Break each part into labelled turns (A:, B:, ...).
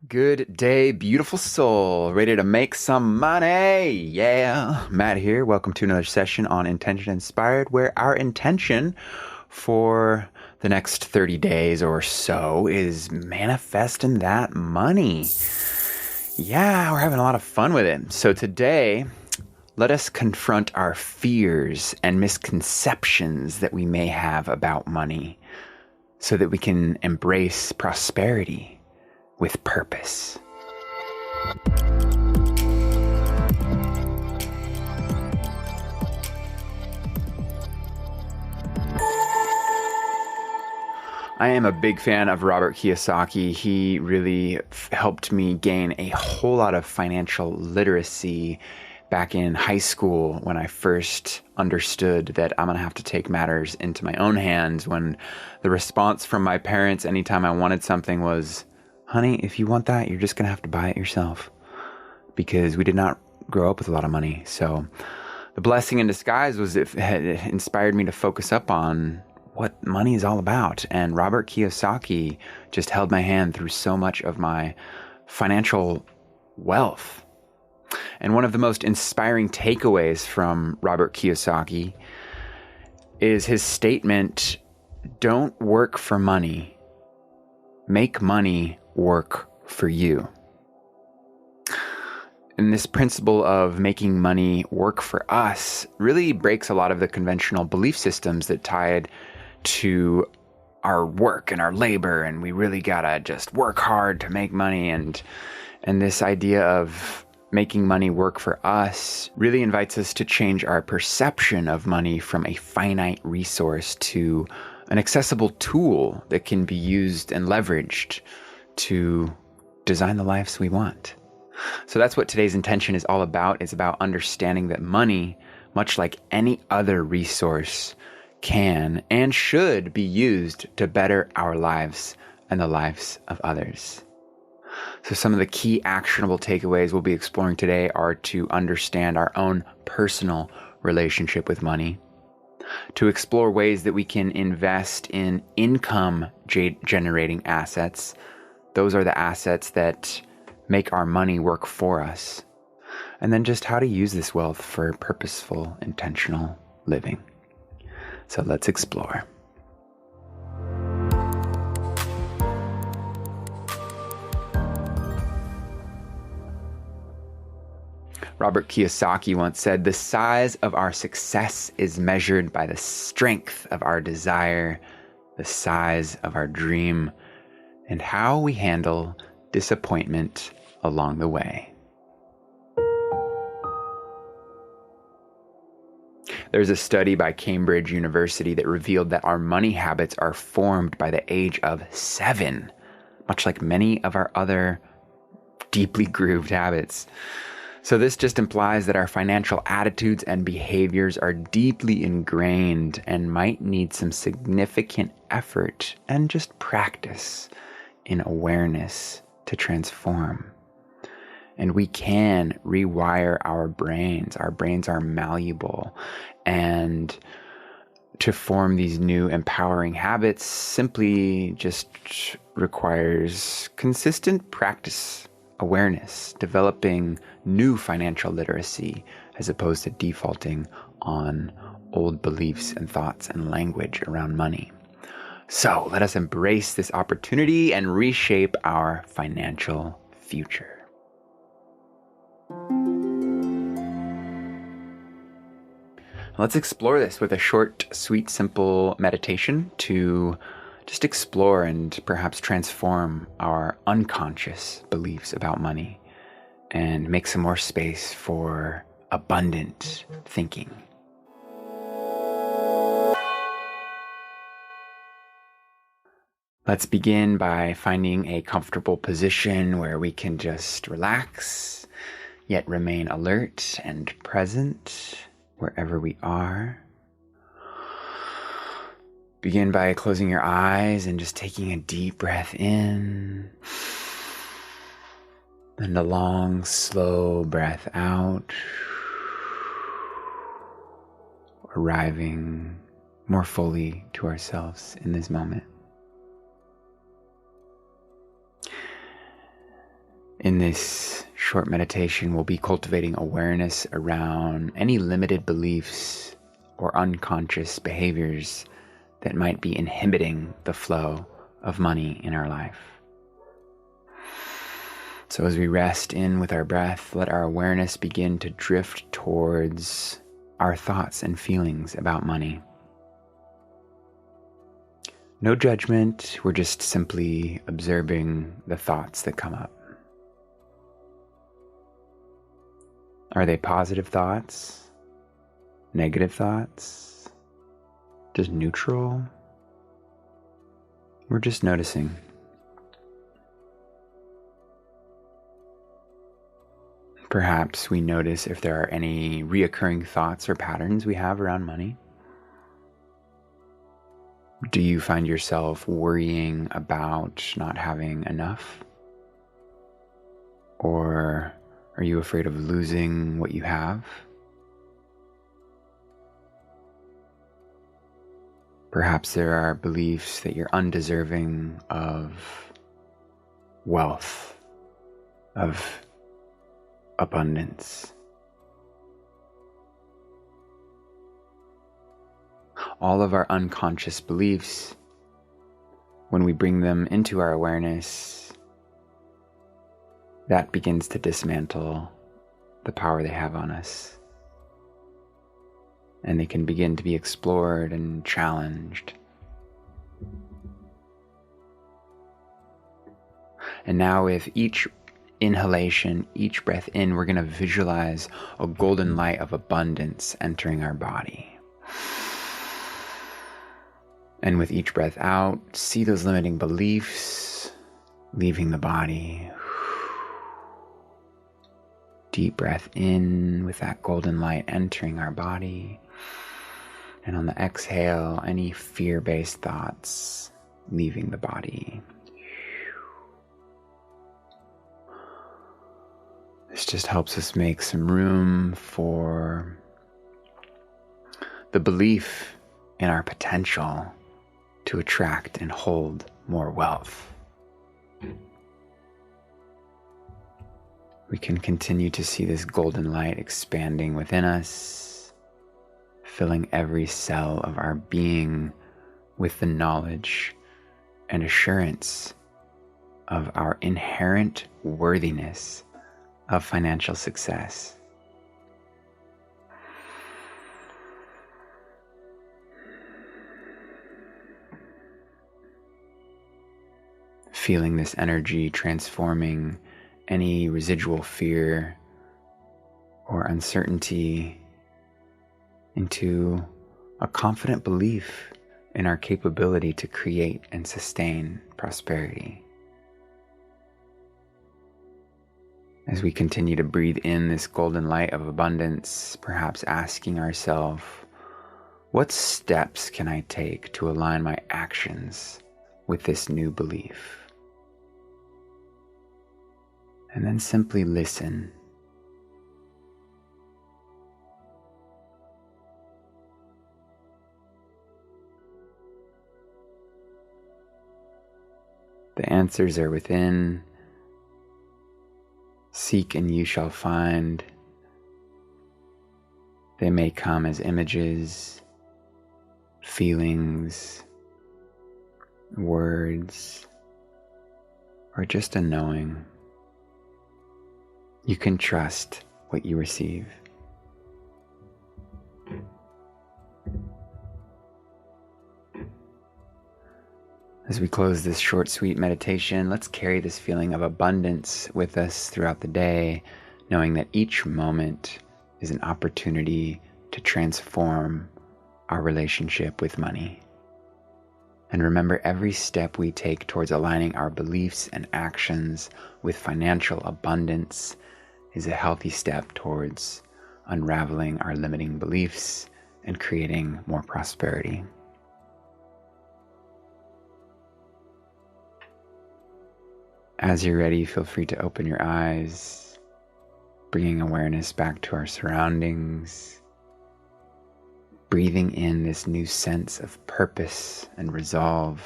A: Good day, beautiful soul. Ready to make some money? Yeah. Matt here. Welcome to another session on Intention Inspired, where our intention for the next 30 days or so is manifesting that money. Yeah, we're having a lot of fun with it. So today, let us confront our fears and misconceptions that we may have about money so that we can embrace prosperity with purpose. I am a big fan of Robert Kiyosaki. He really helped me gain a whole lot of financial literacy back in high school when I first understood that I'm going to have to take matters into my own hands, when the response from my parents anytime I wanted something was, honey, if you want that, you're just going to have to buy it yourself, because we did not grow up with a lot of money. So the blessing in disguise was it had inspired me to focus up on what money is all about. And Robert Kiyosaki just held my hand through so much of my financial wealth. And one of the most inspiring takeaways from Robert Kiyosaki is his statement, don't work for money, make money work for you. And this principle of making money work for us really breaks a lot of the conventional belief systems that tied to our work and our labor, and we really gotta just work hard to make money. And this idea of making money work for us really invites us to change our perception of money from a finite resource to an accessible tool that can be used and leveraged to design the lives we want. So that's what today's intention is all about. It's about understanding that money, much like any other resource, can and should be used to better our lives and the lives of others. So some of the key actionable takeaways we'll be exploring today are to understand our own personal relationship with money, to explore ways that we can invest in income generating assets. Those are the assets that make our money work for us. And then just how to use this wealth for purposeful, intentional living. So let's explore. Robert Kiyosaki once said, "The size of our success is measured by the strength of our desire, the size of our dream, and how we handle disappointment along the way." There's a study by Cambridge University that revealed that our money habits are formed by the age of 7, much like many of our other deeply grooved habits. So this just implies that our financial attitudes and behaviors are deeply ingrained and might need some significant effort and just practice in awareness to transform. And we can rewire our brains. Our brains are malleable. And to form these new empowering habits simply just requires consistent practice, awareness, developing new financial literacy as opposed to defaulting on old beliefs and thoughts and language around money. So let us embrace this opportunity and reshape our financial future. Let's explore this with a short, sweet, simple meditation to just explore and perhaps transform our unconscious beliefs about money and make some more space for abundant thinking. Let's begin by finding a comfortable position where we can just relax, yet remain alert and present wherever we are. Begin by closing your eyes and just taking a deep breath in, and a long, slow breath out, arriving more fully to ourselves in this moment. In this short meditation, we'll be cultivating awareness around any limited beliefs or unconscious behaviors that might be inhibiting the flow of money in our life. So as we rest in with our breath, let our awareness begin to drift towards our thoughts and feelings about money. No judgment, we're just simply observing the thoughts that come up. Are they positive thoughts? Negative thoughts? Just neutral? We're just noticing. Perhaps we notice if there are any reoccurring thoughts or patterns we have around money. Do you find yourself worrying about not having enough? Or are you afraid of losing what you have? Perhaps there are beliefs that you're undeserving of wealth, of abundance. All of our unconscious beliefs, when we bring them into our awareness, that begins to dismantle the power they have on us. And they can begin to be explored and challenged. And now with each inhalation, each breath in, we're going to visualize a golden light of abundance entering our body. And with each breath out, see those limiting beliefs leaving the body. Deep breath in with that golden light entering our body. And on the exhale, any fear-based thoughts leaving the body. This just helps us make some room for the belief in our potential to attract and hold more wealth. We can continue to see this golden light expanding within us, filling every cell of our being with the knowledge and assurance of our inherent worthiness of financial success. Feeling this energy transforming any residual fear or uncertainty into a confident belief in our capability to create and sustain prosperity. As we continue to breathe in this golden light of abundance, perhaps asking ourselves, what steps can I take to align my actions with this new belief? And then simply listen. The answers are within. Seek and you shall find. They may come as images, feelings, words, or just a knowing. You can trust what you receive. As we close this short, sweet meditation, let's carry this feeling of abundance with us throughout the day, knowing that each moment is an opportunity to transform our relationship with money. And remember, every step we take towards aligning our beliefs and actions with financial abundance is a healthy step towards unraveling our limiting beliefs and creating more prosperity. As you're ready, feel free to open your eyes, bringing awareness back to our surroundings, breathing in this new sense of purpose and resolve,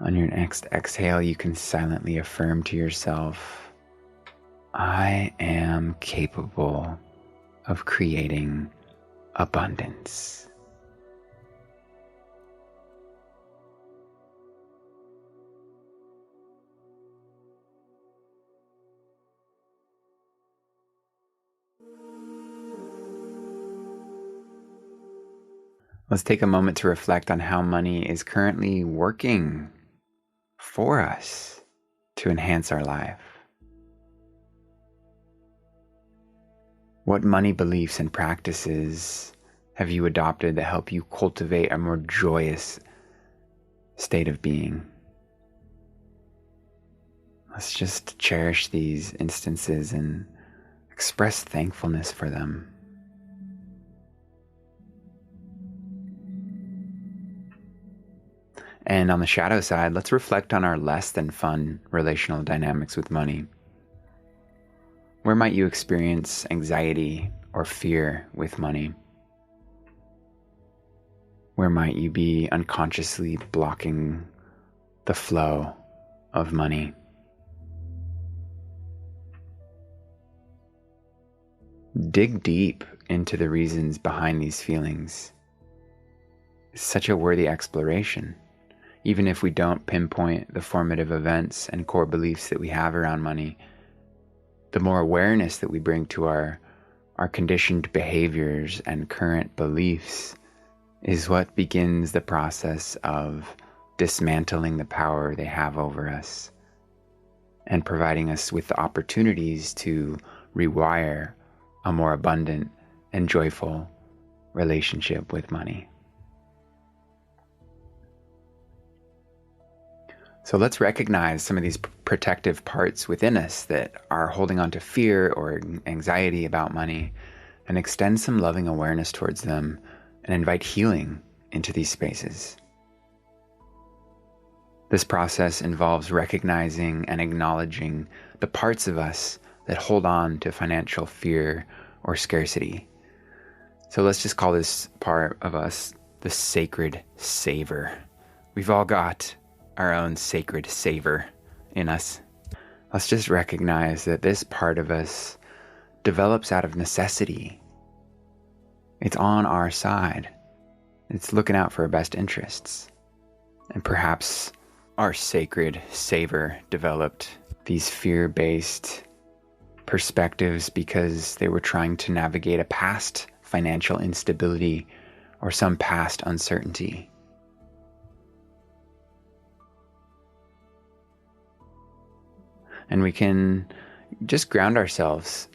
A: On your next exhale, you can silently affirm to yourself, I am capable of creating abundance. Let's take a moment to reflect on how money is currently working for us to enhance our life. What money beliefs and practices have you adopted that help you cultivate a more joyous state of being? Let's just cherish these instances and express thankfulness for them. And on the shadow side, let's reflect on our less than fun relational dynamics with money. Where might you experience anxiety or fear with money? Where might you be unconsciously blocking the flow of money? Dig deep into the reasons behind these feelings. It's such a worthy exploration. Even if we don't pinpoint the formative events and core beliefs that we have around money, the more awareness that we bring to our conditioned behaviors and current beliefs is what begins the process of dismantling the power they have over us and providing us with the opportunities to rewire a more abundant and joyful relationship with money. So let's recognize some of these protective parts within us that are holding on to fear or anxiety about money and extend some loving awareness towards them and invite healing into these spaces. This process involves recognizing and acknowledging the parts of us that hold on to financial fear or scarcity. So let's just call this part of us the sacred saver. We've all got our own sacred saver in us. Let's just recognize that this part of us develops out of necessity. It's on our side. It's looking out for our best interests. And perhaps our sacred saver developed these fear-based perspectives because they were trying to navigate a past financial instability or some past uncertainty. And we can just ground ourselves,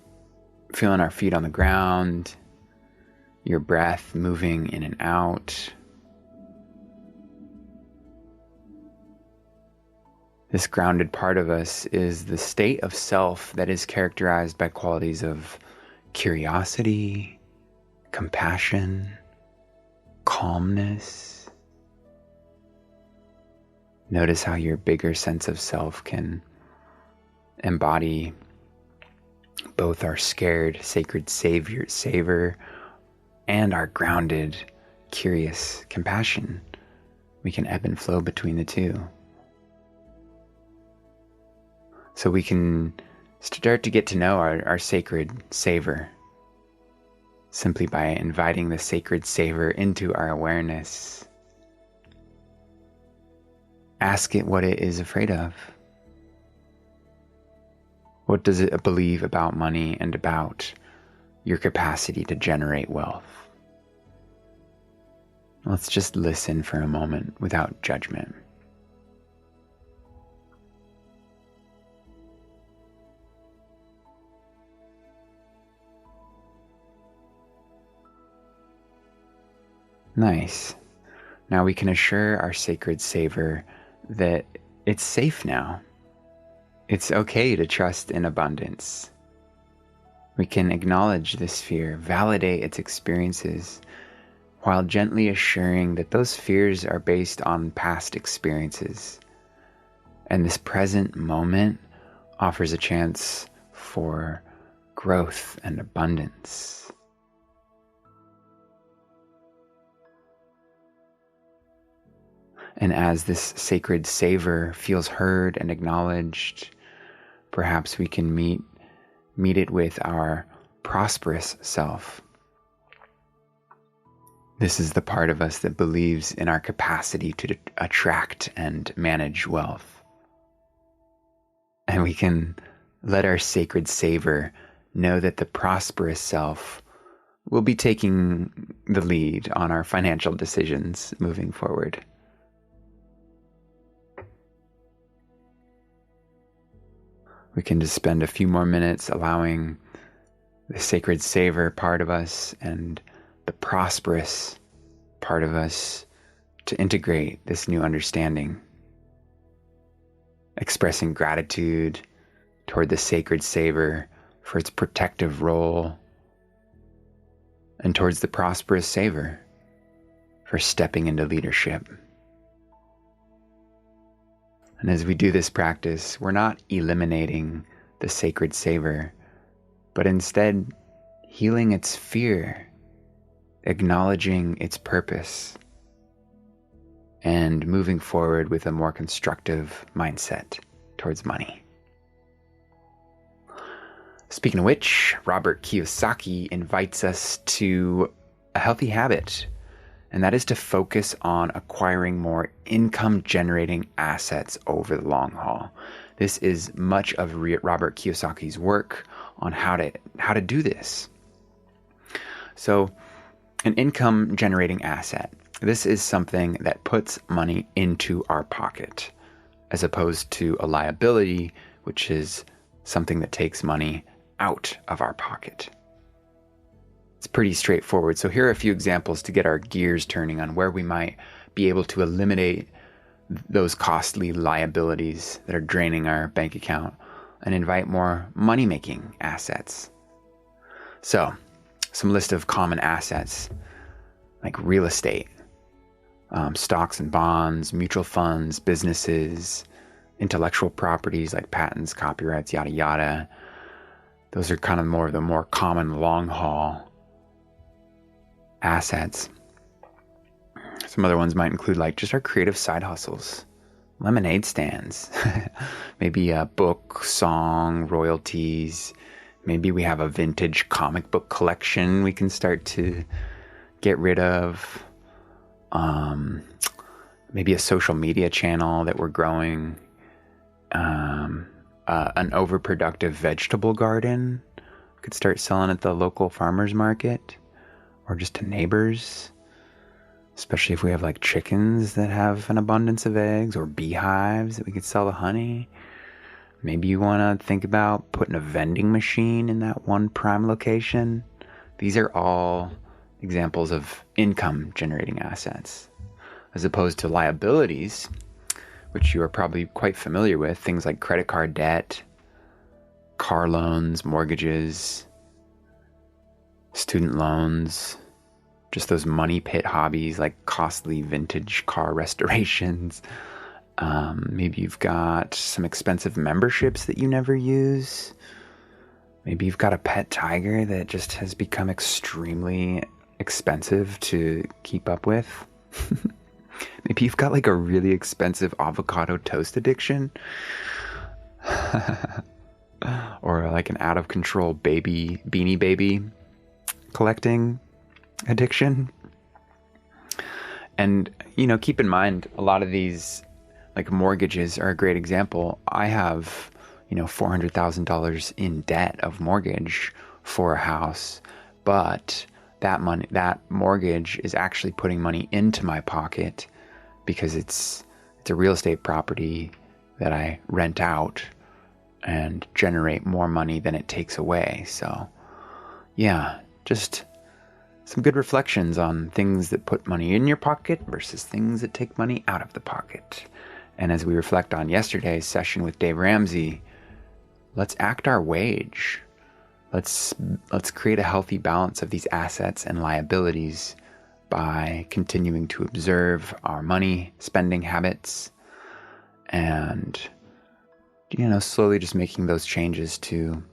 A: feeling our feet on the ground, your breath moving in and out. This grounded part of us is the state of self that is characterized by qualities of curiosity, compassion, calmness. Notice how your bigger sense of self can embody both our scared, sacred saver, and our grounded, curious compassion. We can ebb and flow between the two. So we can start to get to know our sacred saver simply by inviting the sacred saver into our awareness. Ask it what it is afraid of. What does it believe about money and about your capacity to generate wealth? Let's just listen for a moment without judgment. Nice. Now we can assure our sacred saver that it's safe now. It's okay to trust in abundance. We can acknowledge this fear, validate its experiences, while gently assuring that those fears are based on past experiences. And this present moment offers a chance for growth and abundance. And as this sacred saver feels heard and acknowledged, perhaps we can meet it with our prosperous self. This is the part of us that believes in our capacity to attract and manage wealth. And we can let our sacred saver know that the prosperous self will be taking the lead on our financial decisions moving forward. We can just spend a few more minutes allowing the sacred saver part of us and the prosperous part of us to integrate this new understanding, expressing gratitude toward the sacred saver for its protective role, and towards the prosperous saver for stepping into leadership. And as we do this practice, we're not eliminating the sacred saver, but instead healing its fear, acknowledging its purpose, and moving forward with a more constructive mindset towards money. Speaking of which, Robert Kiyosaki invites us to a healthy habit, and that is to focus on acquiring more income-generating assets over the long haul. This is much of Robert Kiyosaki's work on how to do this. So, an income-generating asset. This is something that puts money into our pocket, as opposed to a liability, which is something that takes money out of our pocket. It's pretty straightforward. So here are a few examples to get our gears turning on where we might be able to eliminate those costly liabilities that are draining our bank account and invite more money-making assets. So, some list of common assets like real estate, stocks and bonds, mutual funds, businesses, intellectual properties like patents, copyrights, yada yada. Those are kind of more of the more common long haul assets. Some other ones might include like just our creative side hustles, lemonade stands, maybe a book, song, royalties. Maybe we have a vintage comic book collection we can start to get rid of. Maybe a social media channel that we're growing. An overproductive vegetable garden. We could start selling at the local farmer's market or just to neighbors, especially if we have like chickens that have an abundance of eggs or beehives that we could sell the honey. Maybe you want to think about putting a vending machine in that one prime location. These are all examples of income generating assets, as opposed to liabilities, which you are probably quite familiar with. Things like credit card debt, car loans, mortgages, student loans, just those money pit hobbies like costly vintage car restorations. Maybe you've got some expensive memberships that you never use. Maybe you've got a pet tiger that just has become extremely expensive to keep up with. Maybe you've got like a really expensive avocado toast addiction. Or like an out of control beanie baby collecting addiction. And, keep in mind, a lot of these like mortgages are a great example. I have, $400,000 in debt of mortgage for a house, but that mortgage is actually putting money into my pocket because it's a real estate property that I rent out and generate more money than it takes away. So yeah, just some good reflections on things that put money in your pocket versus things that take money out of the pocket. And as we reflect on yesterday's session with Dave Ramsey, let's act our wage. Let's create a healthy balance of these assets and liabilities by continuing to observe our money spending habits and, slowly just making those changes to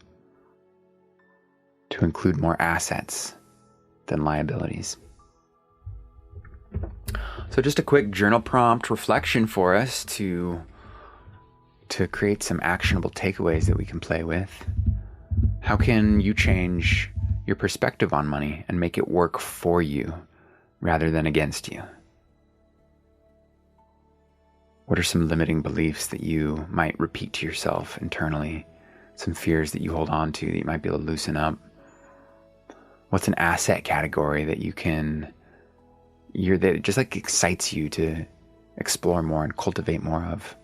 A: include more assets than liabilities. So just a quick journal prompt reflection for us to create some actionable takeaways that we can play with. How can you change your perspective on money and make it work for you rather than against you? What are some limiting beliefs that you might repeat to yourself internally? Some fears that you hold on to that you might be able to loosen up? What's an asset category that that just like excites you to explore more and cultivate more of?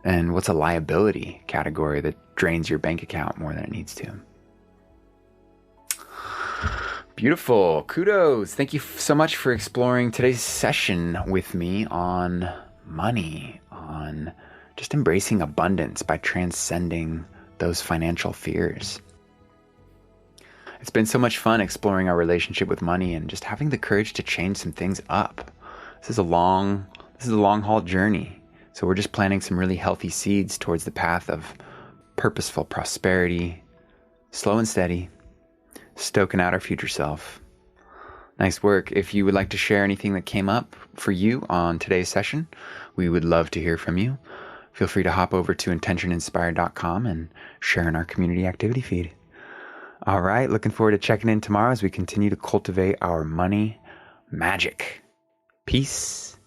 A: And what's a liability category that drains your bank account more than it needs to? Beautiful. Kudos. Thank you so much for exploring today's session with me on money, on just embracing abundance by transcending those financial fears. It's been so much fun exploring our relationship with money and just having the courage to change some things up. This is a long haul journey. So we're just planting some really healthy seeds towards the path of purposeful prosperity, slow and steady, stoking out our future self. Nice work. If you would like to share anything that came up for you on today's session, we would love to hear from you. Feel free to hop over to intentioninspired.com and share in our community activity feed. All right, looking forward to checking in tomorrow as we continue to cultivate our money magic. Peace,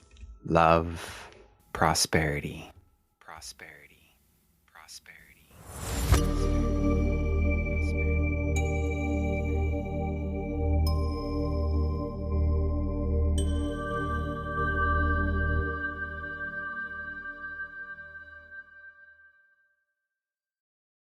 A: love, prosperity. Prosperity. Prosperity.